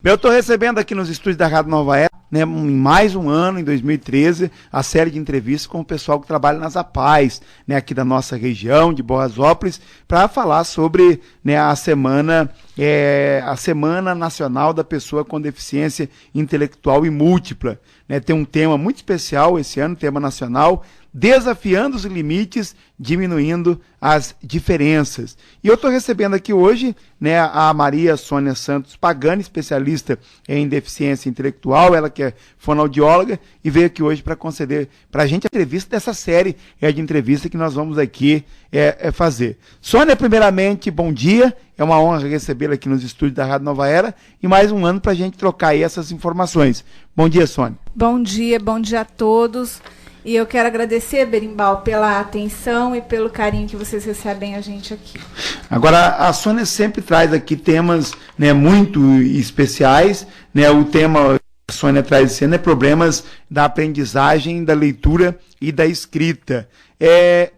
Eu estou recebendo aqui nos estúdios da Rádio Nova Era, né, em mais um ano, em 2013, a série de entrevistas com o pessoal que trabalha nas APAES, né, aqui da nossa região, de Boasópolis, para falar sobre, né, a Semana Nacional da Pessoa com Deficiência Intelectual e Múltipla. Né, tem um tema muito especial esse ano, tema nacional, desafiando os limites, diminuindo as diferenças. E eu estou recebendo aqui hoje, né, a Maria Sônia Santos Pagani, especialista em deficiência intelectual, ela que é fonoaudióloga, e veio aqui hoje para conceder para a gente a entrevista dessa série de entrevista que nós vamos aqui fazer. Sônia, primeiramente, bom dia, é uma honra recebê-la aqui nos estúdios da Rádio Nova Era, e mais um ano para a gente trocar aí essas informações. Bom dia, Sônia. Bom dia a todos. E eu quero agradecer, Berimbau, pela atenção e pelo carinho que vocês recebem a gente aqui. Agora, a Sônia sempre traz aqui temas, né, muito especiais, né, o tema que a Sônia traz esse ano é problemas da aprendizagem, da leitura e da escrita.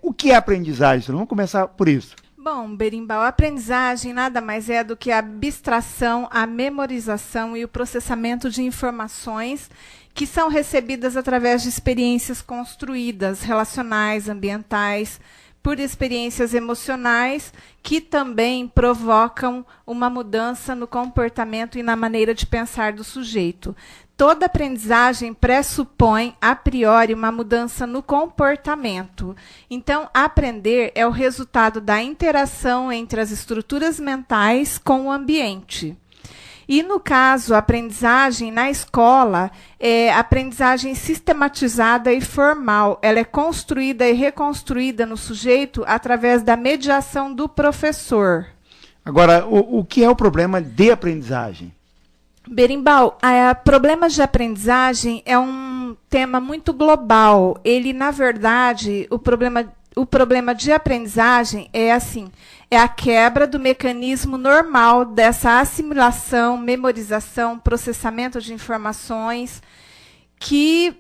O que é aprendizagem? Vamos começar por isso. Bom, Berimbau, a aprendizagem nada mais é do que a abstração, a memorização e o processamento de informações que são recebidas através de experiências construídas, relacionais, ambientais, por experiências emocionais, que também provocam uma mudança no comportamento e na maneira de pensar do sujeito. Toda aprendizagem pressupõe, a priori, uma mudança no comportamento. Então, aprender é o resultado da interação entre as estruturas mentais com o ambiente. E, no caso, a aprendizagem na escola é aprendizagem sistematizada e formal. Ela é construída e reconstruída no sujeito através da mediação do professor. Agora, o que é o problema de aprendizagem? Berimbau, problemas de aprendizagem é um tema muito global. Ele, na verdade, o problema de aprendizagem é a quebra do mecanismo normal dessa assimilação, memorização, processamento de informações, que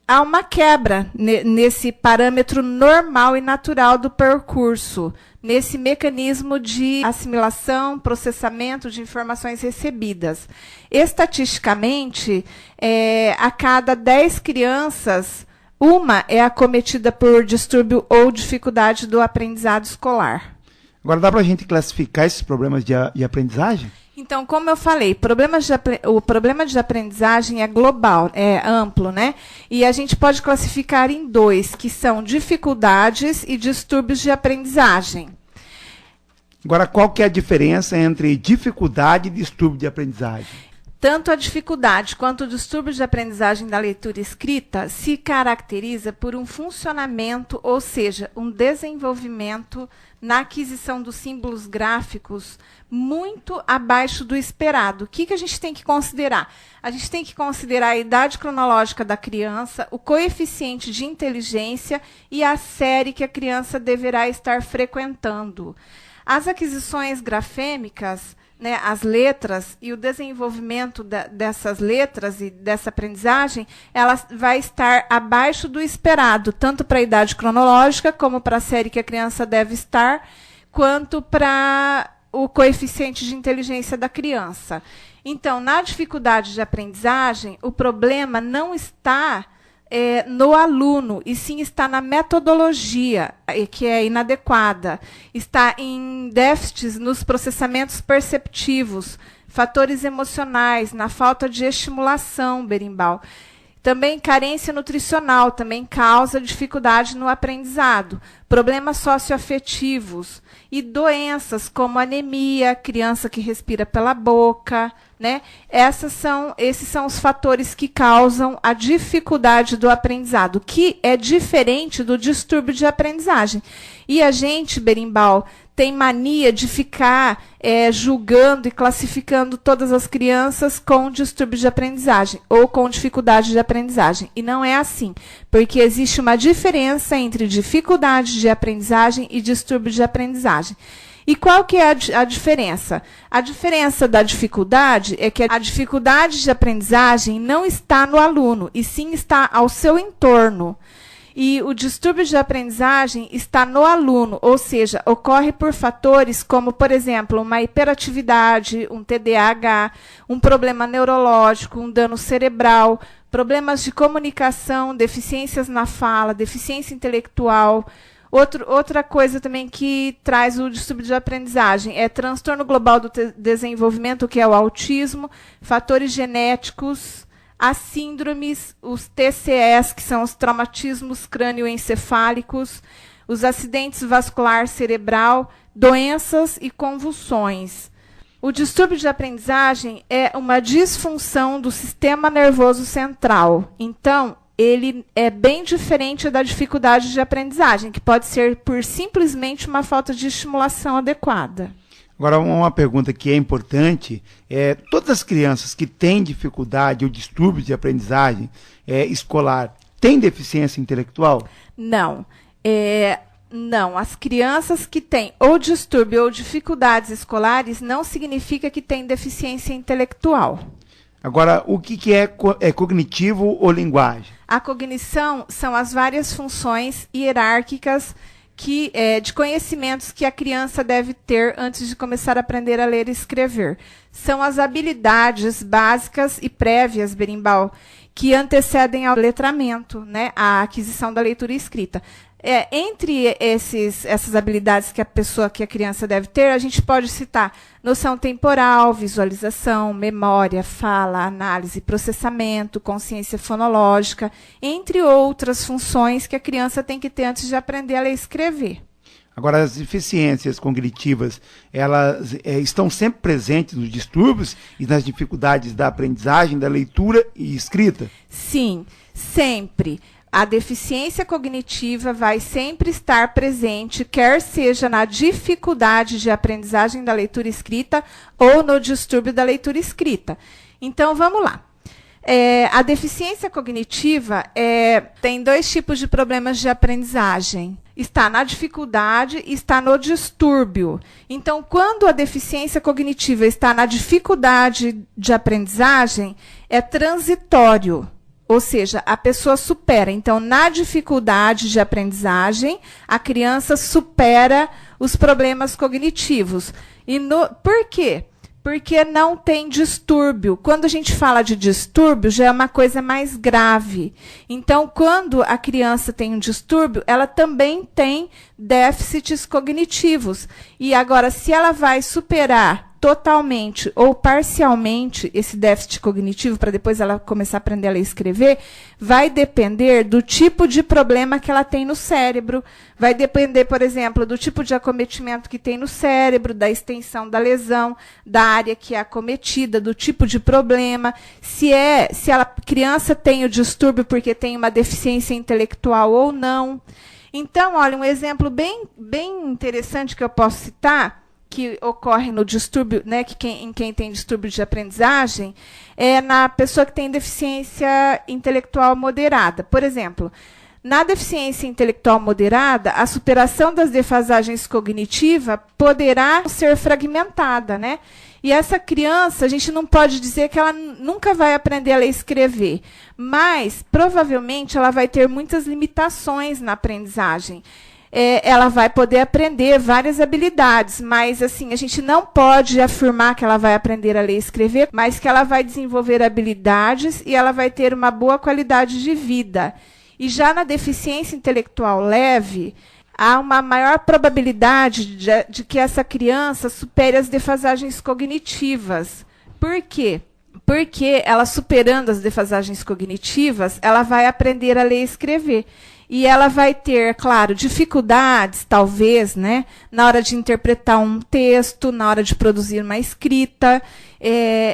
há uma quebra nesse parâmetro normal e natural do percurso, nesse mecanismo de assimilação, processamento de informações recebidas. Estatisticamente, a cada 10 crianças, uma é acometida por distúrbio ou dificuldade do aprendizado escolar. Agora, dá para a gente classificar esses problemas de aprendizagem? Então, como eu falei, o problema de aprendizagem é global, é amplo, né? E a gente pode classificar em dois, que são dificuldades e distúrbios de aprendizagem. Agora, qual que é a diferença entre dificuldade e distúrbio de aprendizagem? Tanto a dificuldade quanto o distúrbio de aprendizagem da leitura escrita se caracteriza por um funcionamento, ou seja, um desenvolvimento na aquisição dos símbolos gráficos muito abaixo do esperado. O que a gente tem que considerar? A gente tem que considerar a idade cronológica da criança, o coeficiente de inteligência e a série que a criança deverá estar frequentando. As aquisições grafêmicas, né, as letras e o desenvolvimento dessas letras e dessa aprendizagem, ela vai estar abaixo do esperado, tanto para a idade cronológica, como para a série que a criança deve estar, quanto para o coeficiente de inteligência da criança. Então, na dificuldade de aprendizagem, o problema não está no aluno, e sim está na metodologia, que é inadequada. Está em déficits nos processamentos perceptivos, fatores emocionais, na falta de estimulação, Berimbau. Também carência nutricional, também causa dificuldade no aprendizado. Problemas socioafetivos e doenças como anemia, criança que respira pela boca, né? Esses são os fatores que causam a dificuldade do aprendizado, que é diferente do distúrbio de aprendizagem. E a gente, Berimbau, tem mania de ficar julgando e classificando todas as crianças com distúrbio de aprendizagem ou com dificuldade de aprendizagem. E não é assim, porque existe uma diferença entre dificuldade de aprendizagem e distúrbio de aprendizagem. E qual que é a diferença? A diferença da dificuldade é que a dificuldade de aprendizagem não está no aluno, e sim está ao seu entorno. E o distúrbio de aprendizagem está no aluno, ou seja, ocorre por fatores como, por exemplo, uma hiperatividade, um TDAH, um problema neurológico, um dano cerebral, problemas de comunicação, deficiências na fala, deficiência intelectual. Outra coisa também que traz o distúrbio de aprendizagem é transtorno global do desenvolvimento, que é o autismo, fatores genéticos, as síndromes, os TCEs, que são os traumatismos crânioencefálicos, os acidentes vascular cerebral, doenças e convulsões. O distúrbio de aprendizagem é uma disfunção do sistema nervoso central. Então, ele é bem diferente da dificuldade de aprendizagem, que pode ser por simplesmente uma falta de estimulação adequada. Agora, uma pergunta que é importante, todas as crianças que têm dificuldade ou distúrbio de aprendizagem escolar têm deficiência intelectual? Não. Não, as crianças que têm ou distúrbio ou dificuldades escolares não significa que têm deficiência intelectual. Agora, o que é cognitivo ou linguagem? A cognição são as várias funções hierárquicas de conhecimentos que a criança deve ter antes de começar a aprender a ler e escrever. São as habilidades básicas e prévias, Berimbau, que antecedem ao letramento, né, a aquisição da leitura e escrita. Entre essas habilidades que a criança deve ter, a gente pode citar noção temporal, visualização, memória, fala, análise, processamento, consciência fonológica, entre outras funções que a criança tem que ter antes de aprender a ler e escrever. Agora, as deficiências cognitivas, elas estão sempre presentes nos distúrbios e nas dificuldades da aprendizagem, da leitura e escrita? Sim, sempre. A deficiência cognitiva vai sempre estar presente, quer seja na dificuldade de aprendizagem da leitura escrita ou no distúrbio da leitura escrita. Então, vamos lá. A deficiência cognitiva tem dois tipos de problemas de aprendizagem. Está na dificuldade e está no distúrbio. Então, quando a deficiência cognitiva está na dificuldade de aprendizagem, é transitório. Ou seja, a pessoa supera. Então, na dificuldade de aprendizagem, a criança supera os problemas cognitivos. Por quê? Porque não tem distúrbio. Quando a gente fala de distúrbio, já é uma coisa mais grave. Então, quando a criança tem um distúrbio, ela também tem déficits cognitivos. E agora, se ela vai superar totalmente ou parcialmente esse déficit cognitivo, para depois ela começar a aprender a ler e escrever, vai depender do tipo de problema que ela tem no cérebro, vai depender, por exemplo, do tipo de acometimento que tem no cérebro, da extensão da lesão, da área que é acometida, do tipo de problema, se a criança tem o distúrbio porque tem uma deficiência intelectual ou não. Então, olha, um exemplo bem interessante que eu posso citar, que ocorre no distúrbio, né, em quem tem distúrbio de aprendizagem, é na pessoa que tem deficiência intelectual moderada. Por exemplo, na deficiência intelectual moderada, a superação das defasagens cognitivas poderá ser fragmentada, né? E essa criança, a gente não pode dizer que ela nunca vai aprender a ler e escrever, mas, provavelmente, ela vai ter muitas limitações na aprendizagem. Ela vai poder aprender várias habilidades, mas assim, a gente não pode afirmar que ela vai aprender a ler e escrever, mas que ela vai desenvolver habilidades e ela vai ter uma boa qualidade de vida. E já na deficiência intelectual leve, há uma maior probabilidade de que essa criança supere as defasagens cognitivas. Por quê? Porque ela superando as defasagens cognitivas, ela vai aprender a ler e escrever. E ela vai ter, claro, dificuldades, talvez, né, na hora de interpretar um texto, na hora de produzir uma escrita.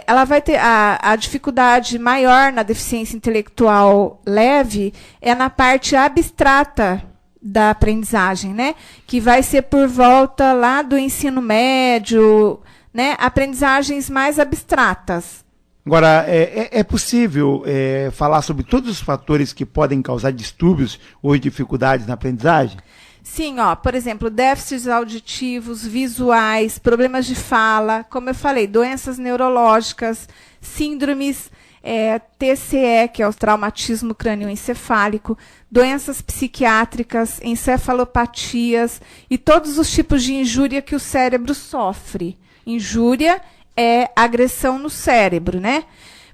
Ela vai ter a dificuldade maior na deficiência intelectual leve é na parte abstrata da aprendizagem, né, que vai ser por volta lá do ensino médio, né, aprendizagens mais abstratas. Agora, é possível falar sobre todos os fatores que podem causar distúrbios ou dificuldades na aprendizagem? Sim, por exemplo, déficits auditivos, visuais, problemas de fala, como eu falei, doenças neurológicas, síndromes, TCE, que é o traumatismo crânioencefálico, doenças psiquiátricas, encefalopatias e todos os tipos de injúria que o cérebro sofre. Injúria é agressão no cérebro, né?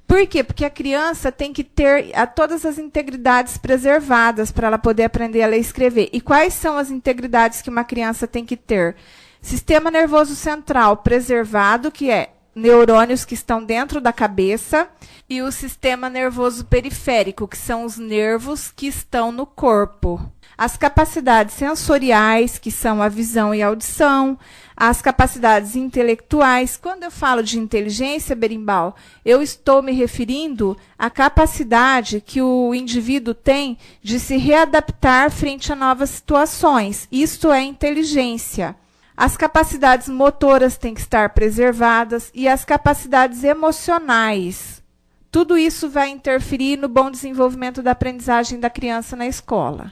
Por quê? Porque a criança tem que ter todas as integridades preservadas para ela poder aprender a ler e escrever. E quais são as integridades que uma criança tem que ter? Sistema nervoso central preservado, que é neurônios que estão dentro da cabeça, e o sistema nervoso periférico, que são os nervos que estão no corpo. As capacidades sensoriais, que são a visão e a audição, as capacidades intelectuais. Quando eu falo de inteligência, Berimbau, eu estou me referindo à capacidade que o indivíduo tem de se readaptar frente a novas situações. Isto é inteligência. As capacidades motoras têm que estar preservadas e as capacidades emocionais. Tudo isso vai interferir no bom desenvolvimento da aprendizagem da criança na escola.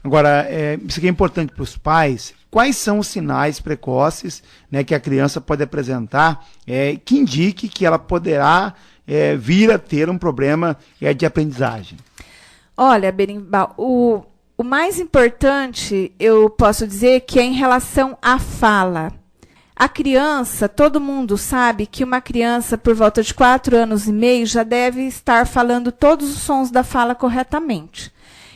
Agora, isso aqui é importante para os pais. Quais são os sinais precoces, né, que a criança pode apresentar que indique que ela poderá vir a ter um problema de aprendizagem? Olha, Berimbau, o mais importante, eu posso dizer, que é em relação à fala. A criança, todo mundo sabe que uma criança por volta de 4 anos e meio já deve estar falando todos os sons da fala corretamente.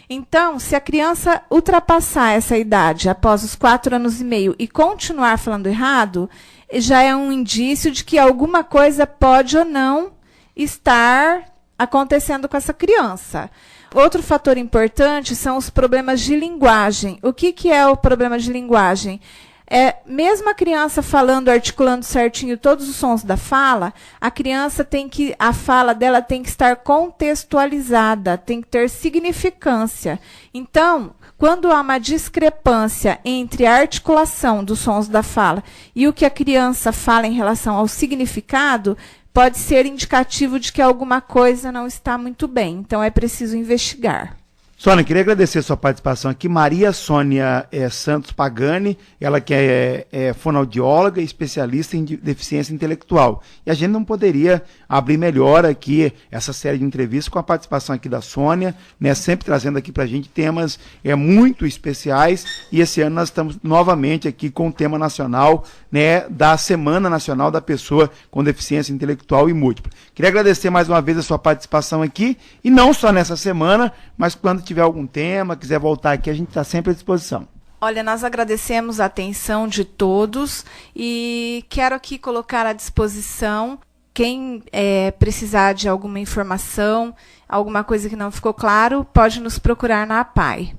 Então, se a criança ultrapassar essa idade após os 4 anos e meio e continuar falando errado, já é um indício de que alguma coisa pode ou não estar acontecendo com essa criança. Outro fator importante são os problemas de linguagem. O que é o problema de linguagem? Mesmo a criança falando, articulando certinho todos os sons da fala, a fala dela tem que estar contextualizada, tem que ter significância. Então, quando há uma discrepância entre a articulação dos sons da fala e o que a criança fala em relação ao significado, pode ser indicativo de que alguma coisa não está muito bem. Então, é preciso investigar. Sônia, queria agradecer a sua participação aqui. Maria Sônia Santos Pagani, ela que é fonoaudióloga e especialista em deficiência intelectual. E a gente não poderia abrir melhor aqui essa série de entrevistas com a participação aqui da Sônia, né, sempre trazendo aqui para a gente temas muito especiais. E esse ano nós estamos novamente aqui com o tema nacional, né, da Semana Nacional da Pessoa com Deficiência Intelectual e Múltipla. Queria agradecer mais uma vez a sua participação aqui, e não só nessa semana, mas quando tiver algum tema, quiser voltar aqui, a gente está sempre à disposição. Olha, nós agradecemos a atenção de todos e quero aqui colocar à disposição quem precisar de alguma informação, alguma coisa que não ficou claro, pode nos procurar na APAE.